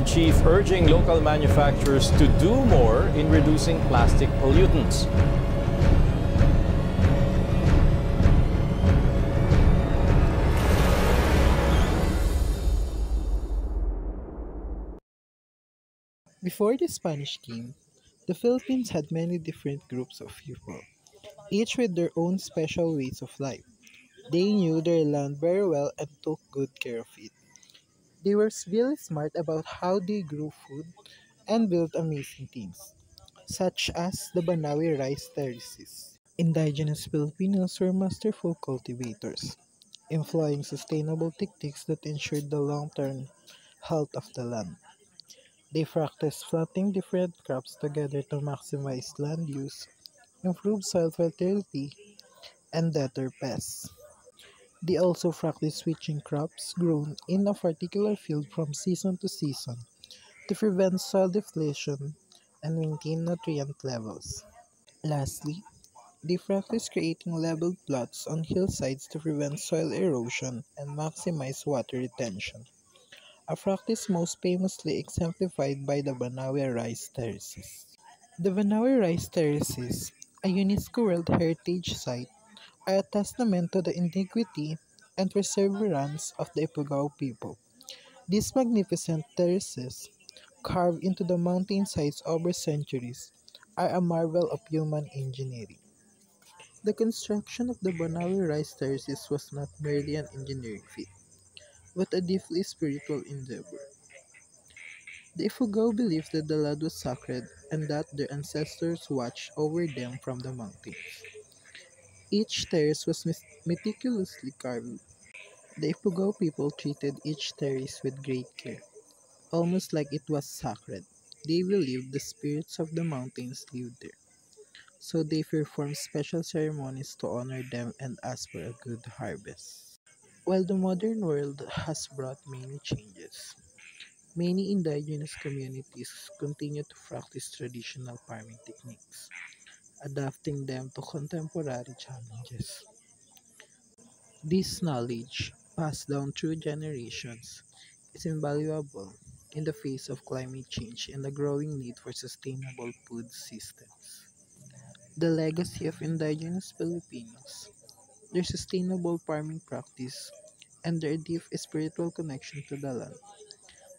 chief urging local manufacturers to do more in reducing plastic pollutants. Before the Spanish came, the Philippines had many different groups of people, each with their own special ways of life. They knew their land very well and took good care of it. They were really smart about how they grew food and built amazing things, such as the Banawi rice terraces. Indigenous Filipinos were masterful cultivators, employing sustainable techniques that ensured the long-term health of the land. They practiced planting different crops together to maximize land use, improve soil fertility, and deter pests. They also practiced switching crops grown in a particular field from season to season to prevent soil depletion and maintain nutrient levels. Lastly, they practice creating leveled plots on hillsides to prevent soil erosion and maximize water retention, a practice most famously exemplified by the Banawe Rice Terraces. The Banawe Rice Terraces, a UNESCO World Heritage Site, are a testament to the integrity and perseverance of the Ifugao people. These magnificent terraces, carved into the mountainsides over centuries, are a marvel of human engineering. The construction of the Banawe Rice Terraces was not merely an engineering feat, but a deeply spiritual endeavor. The Ifugao believed that the land was sacred and that their ancestors watched over them from the mountains. Each terrace was meticulously carved. The Ifugao people treated each terrace with great care, almost like it was sacred. They believed the spirits of the mountains lived there, so they performed special ceremonies to honor them and ask for a good harvest. While the modern world has brought many changes, many indigenous communities continue to practice traditional farming techniques, adapting them to contemporary challenges. This knowledge, passed down through generations, is invaluable in the face of climate change and the growing need for sustainable food systems. The legacy of indigenous Filipinos, their sustainable farming practice, and their deep spiritual connection to the land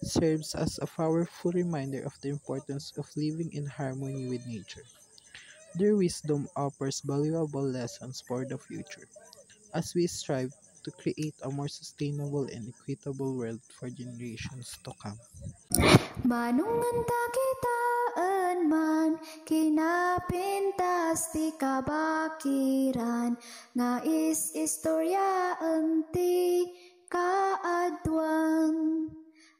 serves as a powerful reminder of the importance of living in harmony with nature. Their wisdom offers valuable lessons for the future as we strive to create a more sustainable and equitable world for generations to come. Manungan takitaan man, kinapintas ti kabakiran, nga istorya ti kaadwan.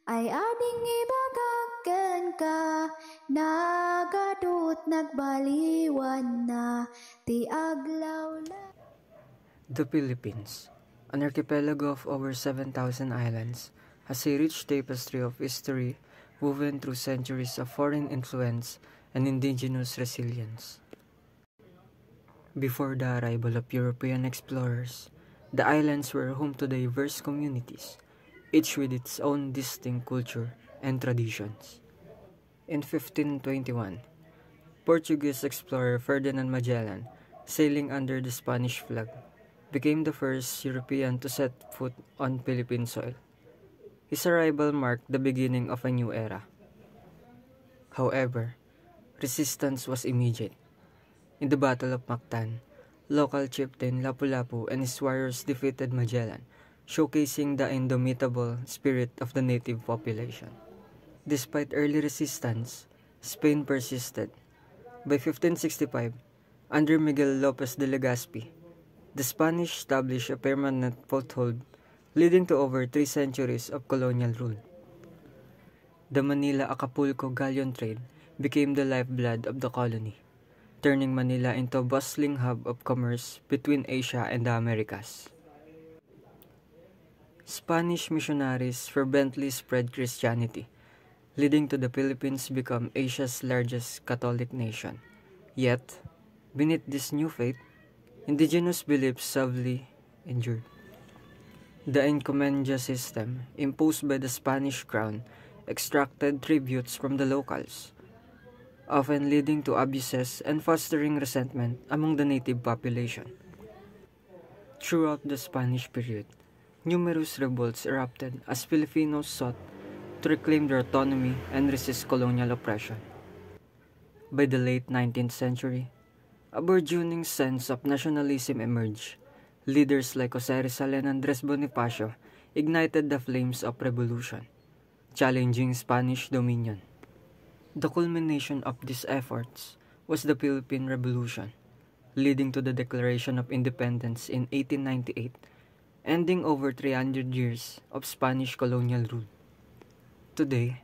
Ay ading ibagagan ka, nagadut nagbaliwan na, ti aglaw la. The Philippines, an archipelago of over 7,000 islands, has a rich tapestry of history woven through centuries of foreign influence and indigenous resilience. Before the arrival of European explorers, the islands were home to diverse communities, each with its own distinct culture and traditions. In 1521, Portuguese explorer Ferdinand Magellan, sailing under the Spanish flag, became the first European to set foot on Philippine soil. His arrival marked the beginning of a new era. However, resistance was immediate. In the Battle of Mactan, local chieftain Lapu-Lapu and his warriors defeated Magellan, showcasing the indomitable spirit of the native population. Despite early resistance, Spain persisted. By 1565, under Miguel Lopez de Legazpi, the Spanish established a permanent foothold, leading to over 3 centuries of colonial rule. The Manila-Acapulco galleon trade became the lifeblood of the colony, turning Manila into a bustling hub of commerce between Asia and the Americas. Spanish missionaries fervently spread Christianity, leading to the Philippines become Asia's largest Catholic nation. Yet, beneath this new faith, indigenous beliefs sadly endured. The encomienda system, imposed by the Spanish crown, extracted tributes from the locals, often leading to abuses and fostering resentment among the native population. Throughout the Spanish period, numerous revolts erupted as Filipinos sought to reclaim their autonomy and resist colonial oppression. By the late 19th century, a burgeoning sense of nationalism emerged. Leaders like Jose Rizal and Andres Bonifacio ignited the flames of revolution, challenging Spanish dominion. The culmination of these efforts was the Philippine Revolution, leading to the Declaration of Independence in 1898, ending over 300 years of Spanish colonial rule. Today,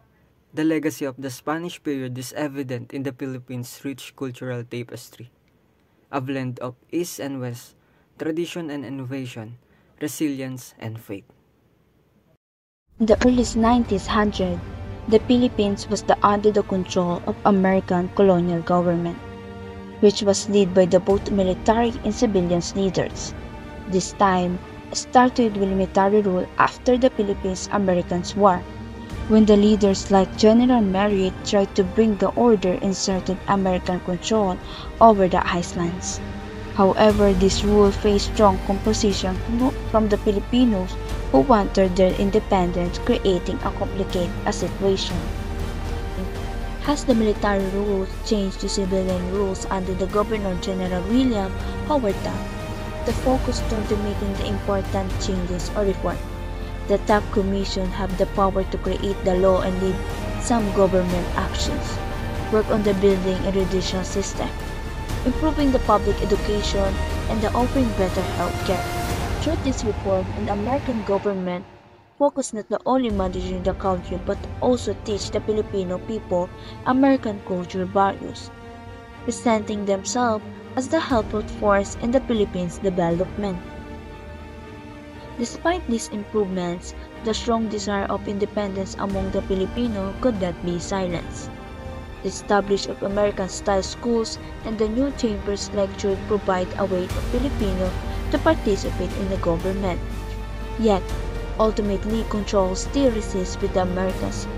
the legacy of the Spanish period is evident in the Philippines' rich cultural tapestry, a blend of East and West, tradition and innovation, resilience and faith. In the early 1900s, the Philippines was under the control of American colonial government, which was led by the both military and civilian leaders. This time started with military rule after the Philippines-Americans War, when the leaders like General Merritt tried to bring the order and inserted American control over the islands. However, this rule faced strong opposition from the Filipinos who wanted their independence, creating a complicated situation. As the military rules changed to civilian rules under the Governor General William Howard Taft, the focus turned to making the important changes or reform. The Taft Commission have the power to create the law and lead some government actions, work on the building and judicial system, improving the public education, and the offering better health care. Through this reform, the American government focused not only managing the country but also teach the Filipino people American culture values, presenting themselves as the helpful force in the Philippines' development. Despite these improvements, the strong desire of independence among the Filipino could not be silenced. The establishment of American-style schools and the new chambers lecture provide a way for Filipinos to participate in the government. Yet, ultimately control still resists with the Americans.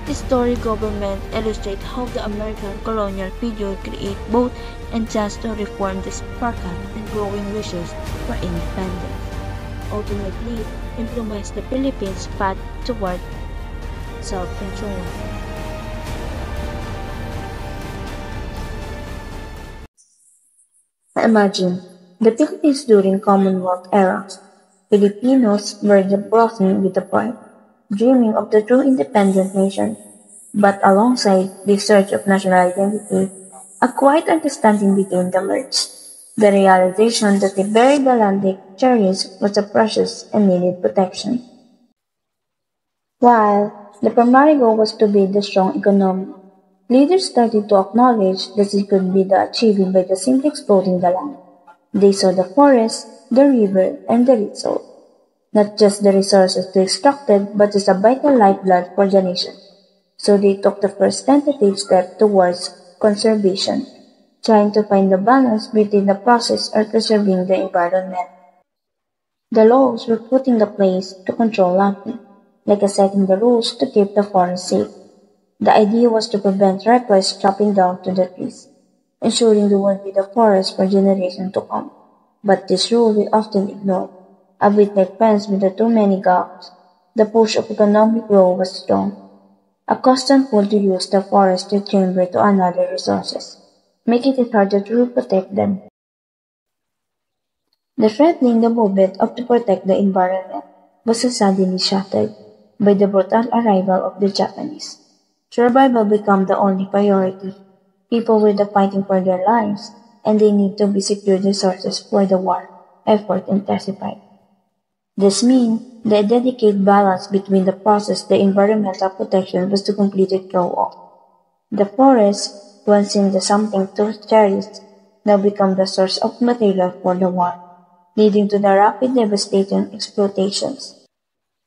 This story government illustrates how the American colonial period create both and chance to reform the sparkle and growing wishes for independence. Ultimately, influence the Philippines' path toward self-control. Imagine the Philippines during Commonwealth era. Filipinos were bursting with the pride, dreaming of the true independent nation. But alongside the search of national identity, a quiet understanding began to emerge. The realization that the very land they cherished was a precious and needed protection. While the primary goal was to build a strong economy, leaders started to acknowledge that it could be achieved by just simply exploiting the land. They saw the forest, the river, and the result, not just the resources to extract it, but as a vital lifeblood for the nation. So they took the first tentative step towards conservation, trying to find the balance between the process of preserving the environment. The laws were put into place to control logging, like setting the rules to keep the forest safe. The idea was to prevent reckless chopping down to the trees, ensuring there would be the forest for generations to come. But this rule we often ignore. A bit like fence with the too many gaps, the push of economic growth was strong. A constant pull to use the forest to chamber to another resources, making it harder to protect them. The threatening the movement of to protect the environment was suddenly shattered by the brutal arrival of the Japanese. Survival became the only priority. People were fighting for their lives, and they need to be secured resources for the war effort intensified. This means the delicate balance between the process the environmental protection was to completely throw off. The forest, once seen as something to cherish, now become the source of material for the war, leading to the rapid devastating exploitations.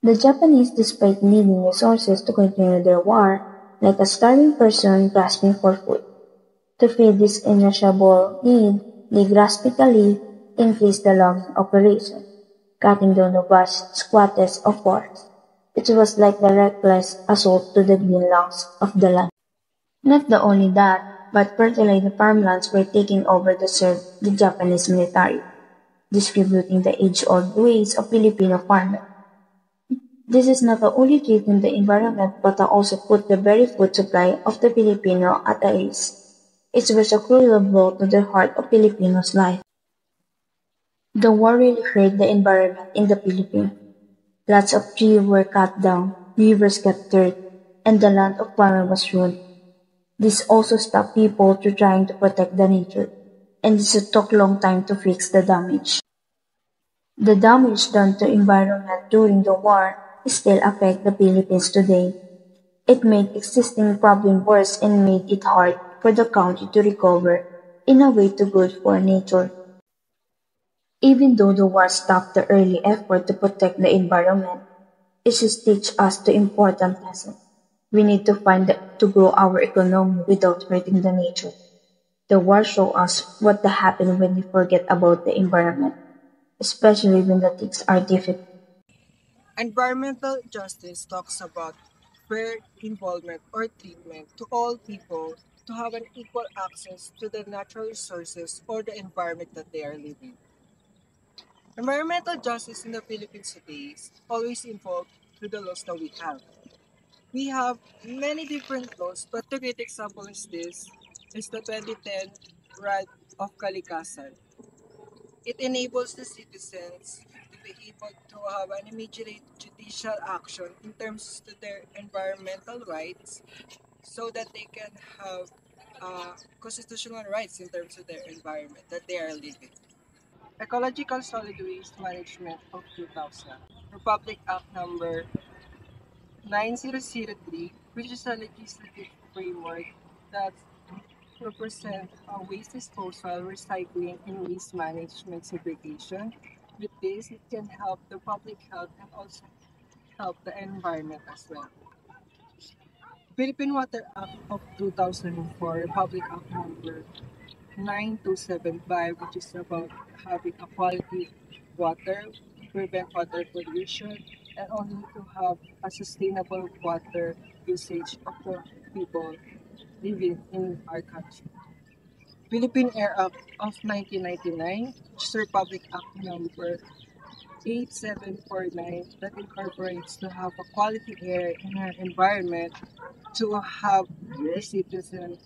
The Japanese, despite needing resources to continue their war, like a starving person grasping for food. To feed this insatiable need, they drastically increased the logging operation, cutting down the vast swaths of forest, It was like the reckless assault to the green lungs of the land. Not the only that, but fertile farmlands were taking over to serve the Japanese military, distributing the age-old ways of Filipino farming. This is not only threatened the environment but also put the very food supply of the Filipino at risk. It was a cruel blow to the heart of Filipinos' life. The war really hurt the environment in the Philippines. Lots of trees were cut down, rivers got dirt, and the land of farming was ruined. This also stopped people to trying to protect the nature, and this took long time to fix the damage. The damage done to environment during the war still affect the Philippines today. It made existing problem worse and made it hard for the country to recover in a way too good for nature. Even though the war stopped the early effort to protect the environment, it should teach us the important lesson. We need to to grow our economy without hurting the nature. The war showed us what the happen when we forget about the environment, especially when the things are difficult. Environmental justice talks about fair involvement or treatment to all people to have an equal access to the natural resources or the environment that they are living. Environmental justice in the Philippines today is always involved through the laws that we have. We have many different laws, but the great example is the 2010 Right of Kalikasan. It enables the citizens to be able to have an immediate judicial action in terms to their environmental rights so that they can have constitutional rights in terms of their environment that they are living. Ecological Solid Waste Management of 2000, Republic Act number 9003, which is a legislative framework that represent waste disposal, recycling, and waste management segregation. With this, it can help the public health and also help the environment as well. Philippine Water Act of 2004, Republic Act number 9275, which is about having a quality water, prevent water pollution, and also to have a sustainable water usage of the people living in our country. Philippine Air Act of 1999, which is Republic Act number 8749, that incorporates to have a quality air in our environment to have the citizens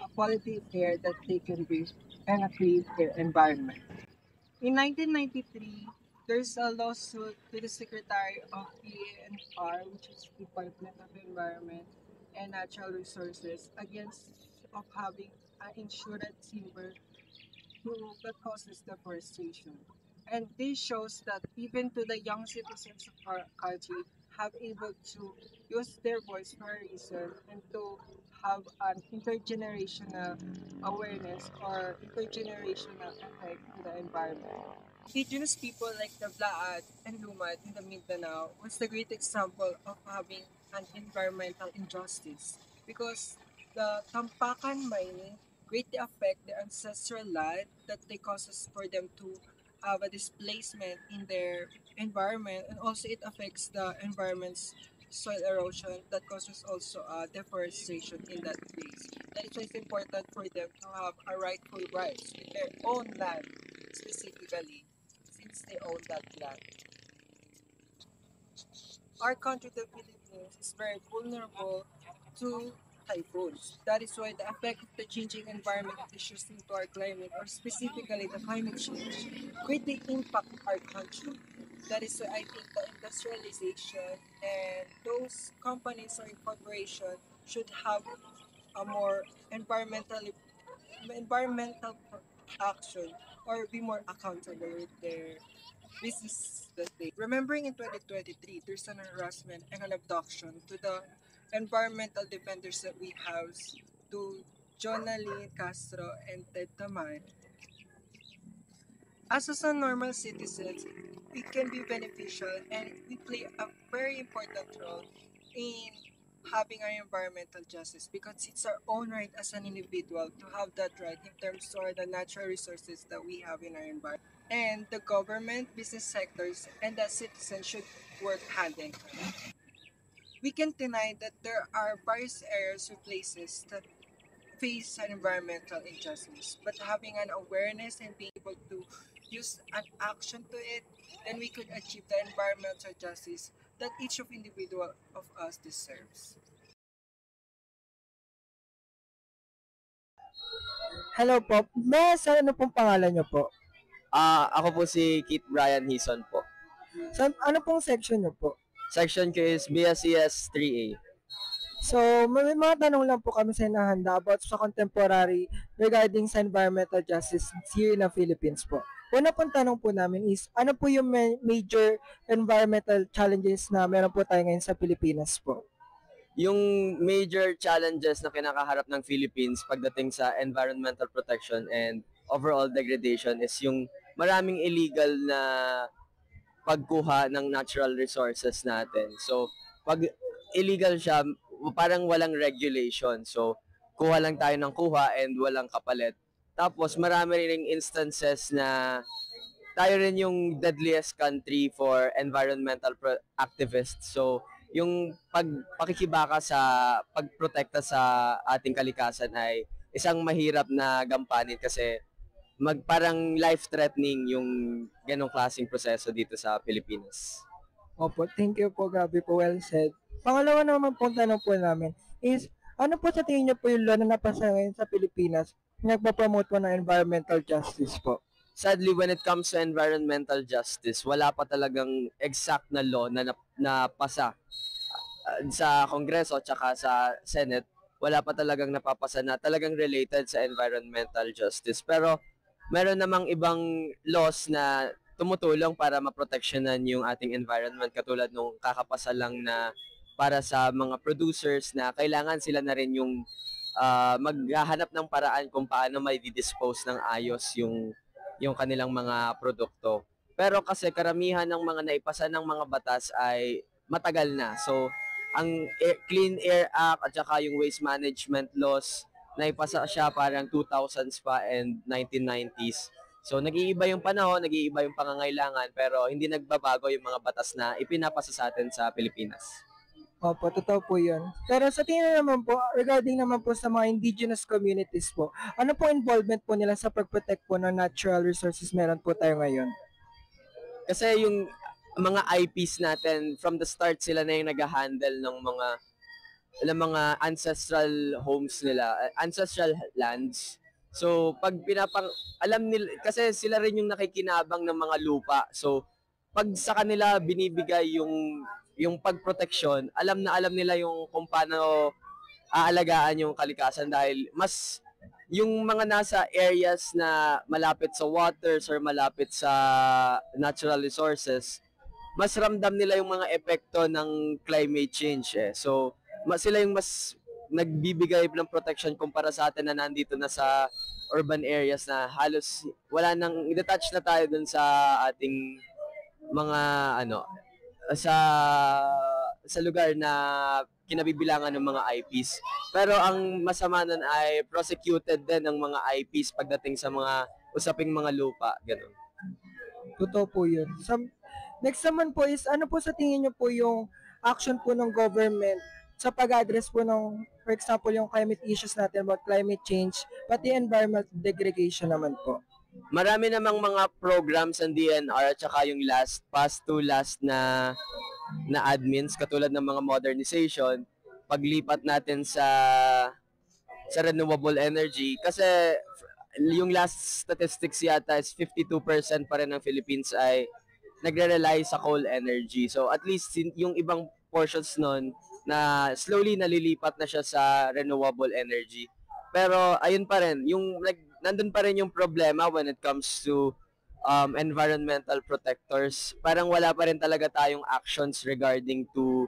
a quality air that they can breathe and a clean air environment. In 1993, there's a lawsuit to the Secretary of DNR, which is Department of Environment and Natural Resources, against of having an insurance timber that causes deforestation. And this shows that even to the young citizens of our country have able to use their voice for a reason and to have an intergenerational awareness or intergenerational effect to the environment. Indigenous people like the Blaad and Lumad in the Mindanao was the great example of having an environmental injustice because the Tampakan mining greatly affect the ancestral land that they causes for them to have a displacement in their environment, and also it affects the environment's soil erosion that causes also deforestation in that place. That is why it's important for them to have a rightful rights with their own land specifically since they own that land. Our country, the Philippines, is very vulnerable to typhoons. That is why the effect of the changing environment issues into our climate, or specifically the climate change, greatly impact our country. That is why I think the industrialization and those companies or corporations should have a more environmental action or be more accountable with their business that they. Remembering in 2023, there's an harassment and an abduction to the environmental defenders that we have to Jonalyn Castro and Ted Taman. As a normal citizens, it can be beneficial and we play a very important role in having our environmental justice because it's our own right as an individual to have that right in terms of the natural resources that we have in our environment. And the government, business sectors, and the citizens should work hand in hand. We can't deny that there are various areas or places that face an environmental injustice, but having an awareness and being able to use an action to it, then we could achieve the environmental justice that each of individual of us deserves. Hello po. Sa ano pong pangalan niyo po? Ako po si Kit Brian Hison po. Ano pong section niyo po? Section ko is BSCS 3A. So, may mga tanong lang po kami sa inahanda about sa contemporary regarding sa environmental justice here in the Philippines po. Una pong tanong po namin is, ano po yung major environmental challenges na meron po tayo ngayon sa Pilipinas po? Yung major challenges na kinakaharap ng Philippines pagdating sa environmental protection and overall degradation is yung maraming illegal na pagkuha ng natural resources natin. So, pag illegal siya, parang walang regulation. So, kuha lang tayo ng kuha and walang kapalit. Tapos, marami ring instances na tayo rin yung deadliest country for environmental activists. So, yung pakikibaka sa pagprotekta sa ating kalikasan ay isang mahirap na gampanin kasi parang life-threatening yung ganong klaseng proseso dito sa Pilipinas. Opo, thank you po, Gabi po, well said. Pangalawa naman pong tanong po namin is, ano po sa tingin niyo po yung law na napasa ngayon sa Pilipinas na nagpapromote po ng environmental justice po? Sadly, when it comes to environmental justice, wala pa talagang exact na law na napasa sa Kongreso at sa Senate. Wala pa talagang napapasa na talagang related sa environmental justice. Pero meron namang ibang laws na tumutulong para maproteksyonan yung ating environment, katulad nung kakapasa lang na para sa mga producers na kailangan sila na rin yung maghahanap ng paraan kung paano may dispose ng ayos yung kanilang mga produkto. Pero kasi karamihan ng mga naipasa ng mga batas ay matagal na. So, ang Clean Air Act at saka yung waste management laws, naipasa siya parang 2000s pa and 1990s. So, nag-iiba yung panahon, nag-iiba yung pangangailangan, pero hindi nagbabago yung mga batas na ipinapasa sa atin sa Pilipinas. Opo, totoo po yun. Pero sa tingin naman po, regarding naman po sa mga indigenous communities po, ano po involvement po nila sa pag-protect po ng natural resources meron po tayo ngayon? Kasi yung mga IPs natin, from the start sila na yung nag-handle ng mga ancestral homes nila, ancestral lands. So, pag alam nila, kasi sila rin yung nakikinabang ng mga lupa. So, pag sa kanila binibigay yung pagproteksyon, alam na alam nila yung kung paano aalagaan yung kalikasan dahil mas yung mga nasa areas na malapit sa waters or malapit sa natural resources, mas ramdam nila yung mga epekto ng climate change eh. So, sila yung mas nagbibigay ng protection kumpara sa atin na nandito na sa urban areas na halos wala nang i-detach na tayo dun sa ating mga sa lugar na kinabibilangan ng mga IPs. Pero ang masama nun ay prosecuted din ng mga IPs pagdating sa mga usaping mga lupa, ganun. Totoo po yun. Next naman po is, ano po sa tingin nyo po yung action po ng government sa pag-address po ng, for example, yung climate issues natin about climate change, pati environmental degradation naman po? Marami namang mga programs ng DNR at saka yung past na admins, katulad ng mga modernization, paglipat natin sa renewable energy. Kasi yung last statistics yata is 52% pa rin ng Philippines ay nagre-rely sa coal energy. So at least yung ibang portions nun na slowly nalilipat na siya sa renewable energy. Pero ayun pa rin, nandun pa rin yung problema when it comes to environmental protectors. Parang wala pa rin talaga tayong actions regarding to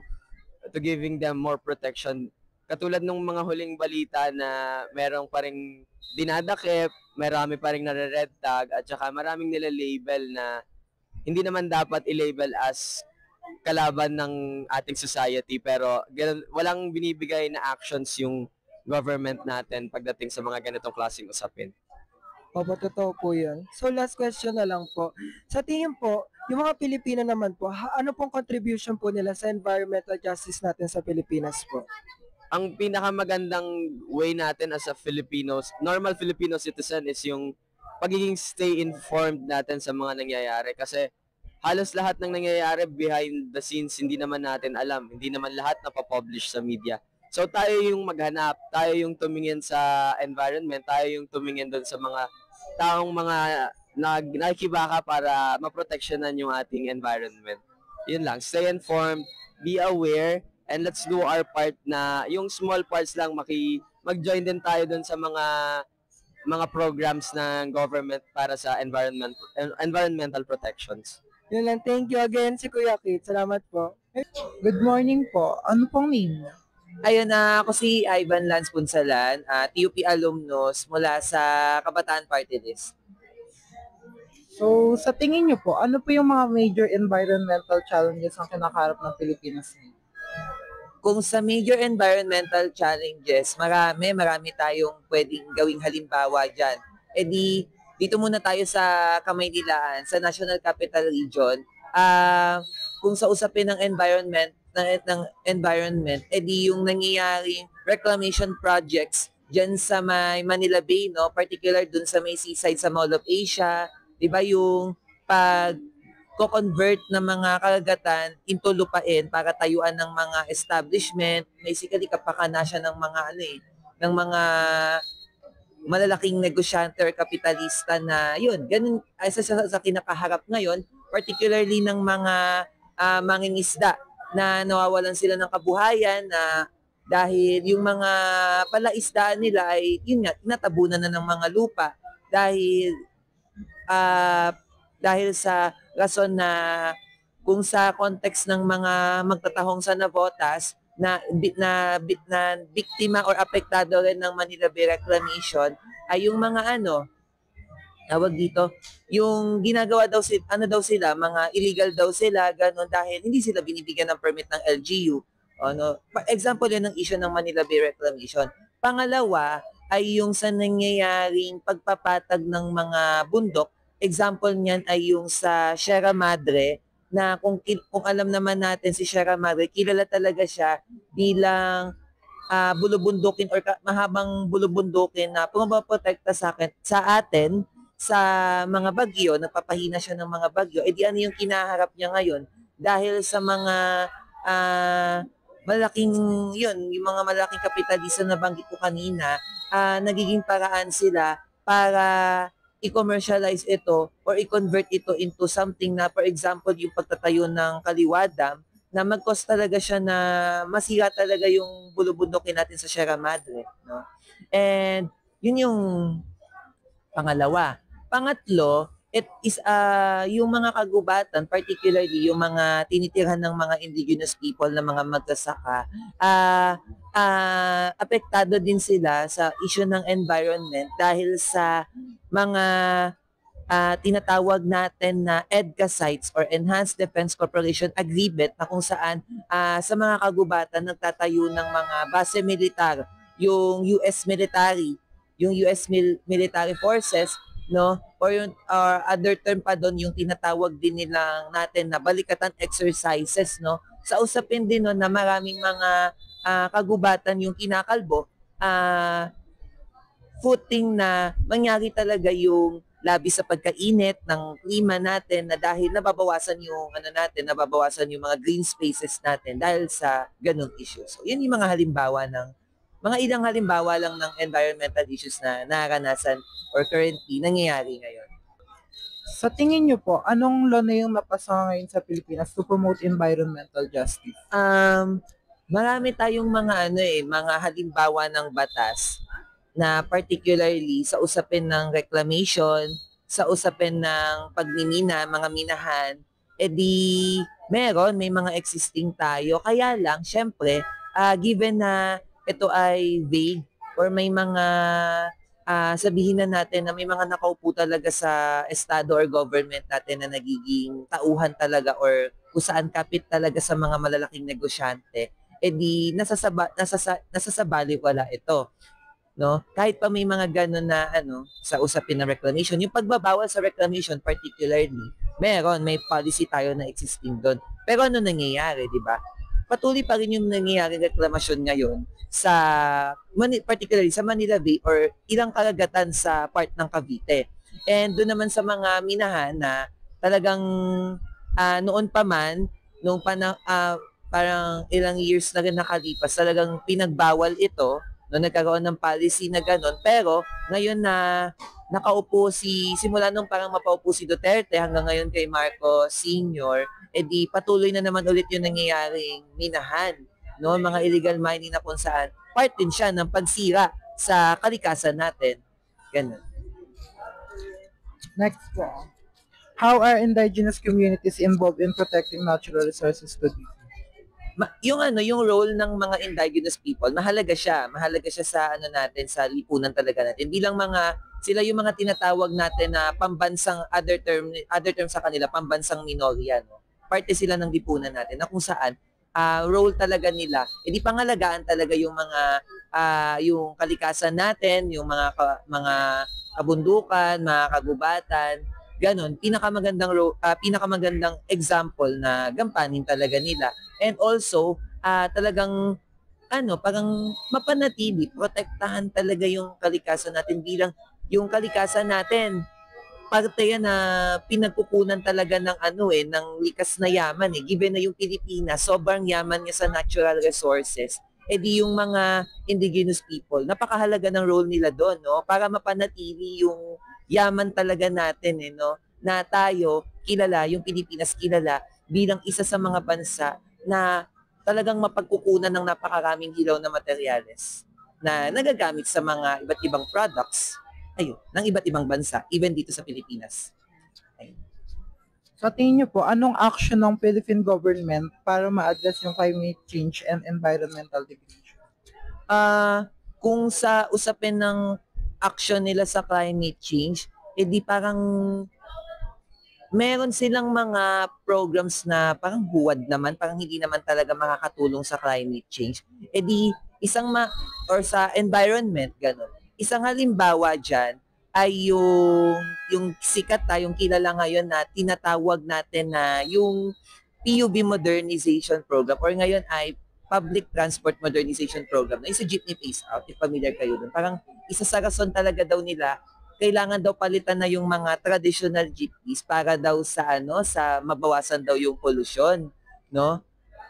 giving them more protection. Katulad nung mga huling balita na merong pa ring dinadakip, marami pa ring nare-red tag, at saka maraming nila-label na hindi naman dapat i-label as kalaban ng ating society, pero walang binibigay na actions yung government natin pagdating sa mga ganitong klaseng usapin. Opo, totoo po yun. So last question na lang po. Sa tingin po, Yung mga Pilipino naman po, ano pong contribution po nila sa environmental justice natin sa Pilipinas po? Ang pinakamagandang way natin as a Filipinos, normal Filipino citizen is yung pagiging stay informed natin sa mga nangyayari kasi halos lahat ng nangyayari behind the scenes hindi naman natin alam, hindi naman lahat napapublish sa media. So tayo yung maghanap, tayo yung tumingin sa environment, tayo yung tumingin doon sa mga taong mga nakikibaka para maproteksyonan yung ating environment. Yun lang, stay informed, be aware, and let's do our part na yung small parts lang mag-join din tayo doon sa mga programs ng government para sa environmental protections. Yun lang, thank you again si Kuya Kate. Salamat po. Good morning po. Ano pong name niyo? Ayun na, ako si Ivan Lance Punsalan, TUP alumnus mula sa Kabataan Party List. So, sa tingin niyo po, ano po yung mga major environmental challenges ang kinakaharap ng Pilipinas ngayon? Kung sa major environmental challenges, marami tayong pwedeng gawing halimbawa dyan. E di, dito muna tayo sa Kamaynilaan, sa National Capital Region. Kung sa usapin ng environment, e di yung nangyayaring reclamation projects dyan sa may Manila Bay, no? Particular dun sa may seaside sa Mall of Asia, di ba yung convert ng mga karagatan into lupain para tayuan ng mga establishment, basically kapakana siya ng mga ng mga malalaking negosyante or kapitalista na yun, ganun isa sa kinakaharap ngayon, particularly ng mga mangingisda na nawawalan sila ng kabuhayan na dahil yung mga palaisdaan nila ay yun nga, tinatabunan na ng mga lupa dahil sa rason na kung sa context ng mga magtatahong sa Navotas na biktima or apektado rin ng Manila Bay Reclamation ay yung mga tawag dito, yung ginagawa daw sila, mga illegal daw sila, ganun, dahil hindi sila binibigyan ng permit ng LGU. Example yan ng issue ng Manila Bay Reclamation. Pangalawa ay yung sa nangyayaring pagpapatag ng mga bundok. Example niyan ay yung sa Sierra Madre na kung alam naman natin si Sierra Madre, kilala talaga siya bilang bulubundukin or mahabang bulubundukin na pumaprotekta sa atin sa mga bagyo, nagpapahina siya ng mga bagyo. E di ano yung kinaharap niya ngayon dahil sa mga yung mga malaking kapitalista na banggit ko kanina, nagiging paraan sila para i-commercialize ito or i-convert ito into something na, for example, yung pagtatayo ng Kaliwa Dam, na mag-cost talaga siya na masira talaga yung bulubundukin natin sa Sierra Madre. No? And yun yung pangalawa. Pangatlo, it is yung mga kagubatan, particularly yung mga tinitirhan ng mga indigenous people na mga magsasaka, apektado din sila sa issue ng environment dahil sa mga tinatawag natin na EDCA sites or Enhanced Defense Corporation Agreement na kung saan sa mga kagubatan nagtatayo ng mga base militar, yung US military forces, no? Or other term pa doon yung tinatawag din nilang natin na balikatan exercises, no? Sa usapin din no, na maraming mga kagubatan yung kinakalbo, footing na mangyari talaga yung labi sa pagkainit ng klima natin na dahil nababawasan yung yung mga green spaces natin dahil sa ganung issues. So, yun yung mga ilang halimbawa lang ng environmental issues na naranasan or currently nangyayari ngayon. Sa tingin niyo po, anong law na yung napasa ngayon sa Pilipinas to promote environmental justice? Marami tayong mga halimbawa ng batas na particularly sa usapin ng reclamation, sa usapin ng pagmimina, mga minahan, may mga existing tayo. Kaya lang, syempre, given na ito ay vague or may mga sabihin na natin na may mga nakaupo talaga sa estado or government natin na nagiging tauhan talaga or kung saan kapit talaga sa mga malalaking negosyante, nasasabali wala ito. No? Kahit pa may mga ganun na sa usapin ng reclamation, yung pagbabawal sa reclamation particularly, may policy tayo na existing doon. Pero ano nangyayari, di ba? Patuloy pa rin yung nangyayari reklamasyon ngayon sa, particularly sa Manila Bay or ilang karagatan sa part ng Cavite. And doon naman sa mga minahan na talagang noon pa man, parang ilang years na rin nakalipas, talagang pinagbawal ito, no, nagkaroon ng policy na gano'n. Pero ngayon na nakaupo simula nung parang mapaupo si Duterte hanggang ngayon kay Marcos Sr., edi patuloy na naman ulit yung nangyayaring minahan, no, mga illegal mining na kung saan part din siya ng pagsira sa kalikasan natin. Ganun. Next po. How are indigenous communities involved in protecting natural resources today? Yung role ng mga indigenous people, mahalaga siya. Mahalaga siya sa natin, sa lipunan talaga natin. Bilang sila yung mga tinatawag natin na pambansang other term sa kanila, pambansang minorya, no. Parte sila ng lipunan natin na kung saan role talaga nila. Di pangalagaan talaga yung mga yung kalikasan natin, yung mga kabundukan, mga kagubatan, ganon, pinakamagandang example na gampanin talaga nila. And also, talagang, parang mapanatili, protektahan talaga yung kalikasan natin bilang yung kalikasan natin. Parte yan na pinagkukunan talaga ng likas na yaman eh. Given na yung Pilipinas, sobrang yaman niya sa natural resources. Di yung mga indigenous people, napakahalaga ng role nila doon, no? Para mapanatili yung yaman talaga natin, no? Na tayo, yung Pilipinas kilala bilang isa sa mga bansa na talagang mapagkukunan ng napakaraming hilaw na materyales na nagagamit sa mga iba't ibang products ng iba't ibang bansa, even dito sa Pilipinas. Sa tingin niyo po, anong action ng Philippine government para ma-address yung climate change and environmental degradation? Kung sa usapin ng action nila sa climate change, di parang meron silang mga programs na parang buwad naman, parang hindi naman talaga makakatulong sa climate change. Di or sa environment, gano'n. Isang halimbawa dyan ay yung sikat yung kilala ngayon na tinatawag natin na yung PUB Modernization Program or ngayon ay Public Transport Modernization Program na isa jeepney phase out, if familiar kayo dun. Parang isa sa rason talaga daw nila, kailangan daw palitan na yung mga traditional jeepneys para daw sa mabawasan daw yung pollution, no?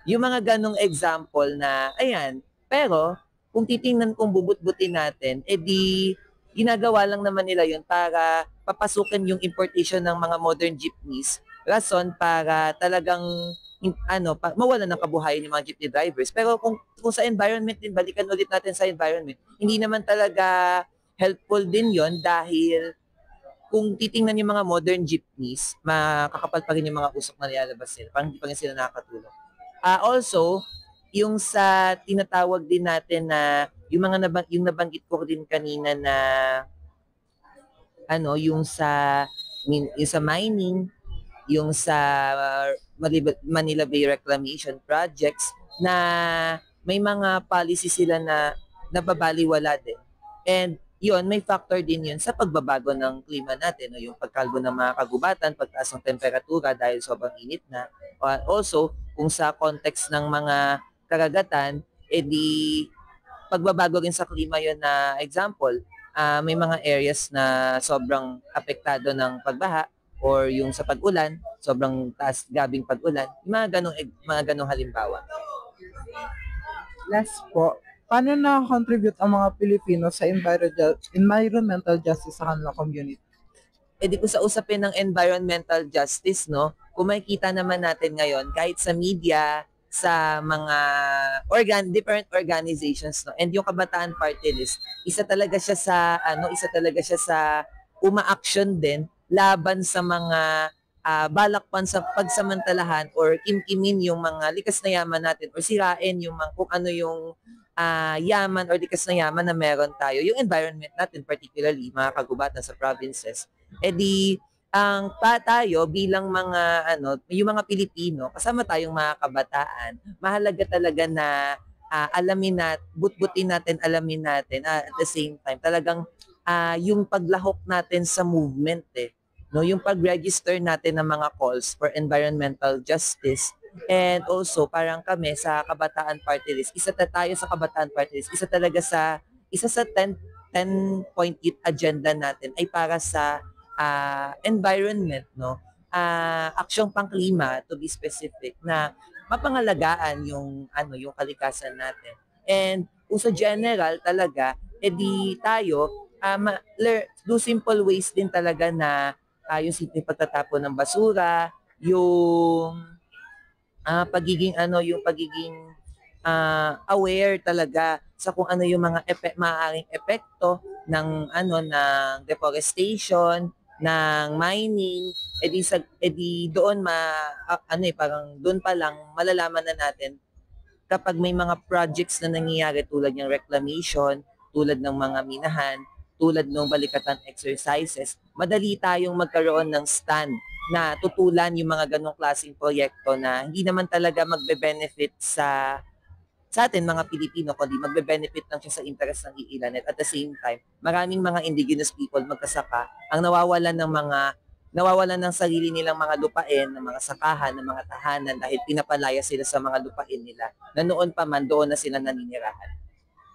Yung mga ganong example na, ayan, pero kung titingnan kung bubut-butin natin, di ginagawa lang naman nila yun para papasukin yung importation ng mga modern jeepneys. Rason para talagang mawala ng kabuhayan yung mga jeepney drivers. Pero kung sa environment din, balikan ulit natin sa environment, hindi naman talaga helpful din yon dahil kung titingnan yung mga modern jeepneys, makakapal pa rin yung mga usok na nilalabas nila. Parang hindi pa rin sila nakakatulong. Also, yung sa tinatawag din natin na yung nabanggit ko din kanina na yung sa mining, yung sa Manila Bay Reclamation Projects na may mga policy sila na nababaliwala din. And yun, may factor din yun sa pagbabago ng klima natin, no? Yung pagkalbo ng mga kagubatan, pagtaas ng temperatura dahil sobrang init na. Also, kung sa context ng mga karagatan, di pagbabago rin sa klima yun na example, may mga areas na sobrang apektado ng pagbaha or yung sa pag-ulan, sobrang taas gabing pag-ulan, mga ganong halimbawa. Last po, paano na-contribute ang mga Pilipino sa environmental justice sa kanilang community? Di kung sa usapin ng environmental justice, no, kung makikita naman natin ngayon, kahit sa media, sa mga different organizations, no, and yung Kabataan Party List, isa talaga siya sa uma-action din laban sa mga balakpan sa pagsamantalahan or kimkimin yung mga likas na yaman natin or sirain yung kung ano yung yaman or likas na yaman na meron tayo, yung environment natin, particularly mga kagubatan sa provinces. Tayo bilang mga yung mga Pilipino, kasama tayong mga kabataan, mahalaga talaga na butbutin natin, alamin natin at the same time talagang yung paglahok natin sa movement no, yung pag-register natin ng mga calls for environmental justice. And also parang kami sa Kabataan Party List, isa tayo sa Kabataan Party List, isa sa 10-point agenda natin ay para sa environment, no? Aksyong pangklima, to be specific, na mapangalagaan yung kalikasan natin. And kung sa general talaga, edi tayo do simple ways din talaga na yung simple pagtatapon ng basura, yung pagiging aware talaga sa kung ano yung mga maaaring epekto ng deforestation, ng mining, edi doon parang doon pa lang malalaman na natin kapag may mga projects na nangyayari tulad ng reclamation, tulad ng mga minahan, tulad ng balikatan exercises, madali tayong magkaroon ng stand na tutulan yung mga ganong klaseng proyekto na hindi naman talaga magbe-benefit sa atin mga Pilipino, kundi magbe-benefit lang siya sa interest ng iilan. At the same time, maraming mga indigenous people, magkasaka, ang nawawalan ng sarili nilang mga lupain, ng mga sakahan, ng mga tahanan dahil pinapalaya sila sa mga lupain nila na noon pa man doon na sila naninirahan.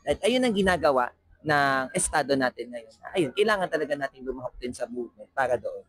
At ayun ang ginagawa ng estado natin ngayon. Ayun, kailangan talaga natin lumahok din sa movement para doon.